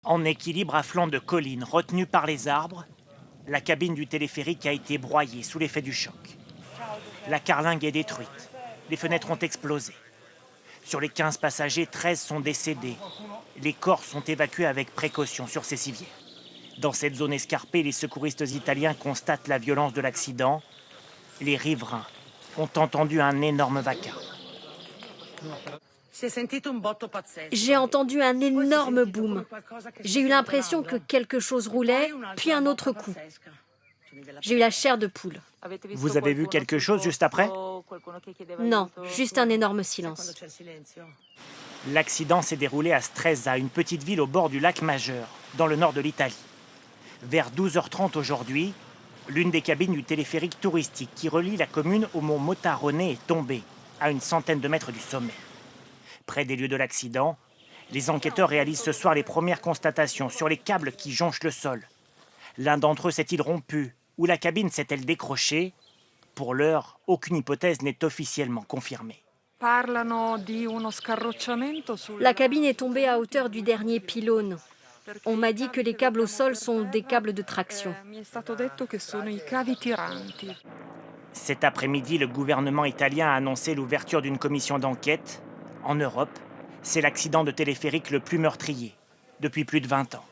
En équilibre à flanc de colline retenue par les arbres, la cabine du téléphérique a été broyée sous l'effet du choc. La carlingue est détruite. Les fenêtres ont explosé. Sur les 15 passagers, 13 sont décédés. Les corps sont évacués avec précaution sur ces civières. Dans cette zone escarpée, les secouristes italiens constatent la violence de l'accident. Les riverains ont entendu un énorme vacarme. J'ai entendu un énorme boom. J'ai eu l'impression que quelque chose roulait, puis un autre coup. J'ai eu la chair de poule. Vous avez vu quelque chose juste après? Non, juste un énorme silence. L'accident s'est déroulé à Stresa, une petite ville au bord du lac Majeur, dans le nord de l'Italie. Vers 12h30 aujourd'hui, l'une des cabines du téléphérique touristique qui relie la commune au mont Motarone est tombée, à une centaine de mètres du sommet. Près des lieux de l'accident, les enquêteurs réalisent ce soir les premières constatations sur les câbles qui jonchent le sol. L'un d'entre eux s'est-il rompu ou la cabine s'est-elle décrochée? Pour l'heure, aucune hypothèse n'est officiellement confirmée. La cabine est tombée à hauteur du dernier pylône. On m'a dit que les câbles au sol sont des câbles de traction. Cet après-midi, le gouvernement italien a annoncé l'ouverture d'une commission d'enquête. En Europe, c'est l'accident de téléphérique le plus meurtrier depuis plus de 20 ans.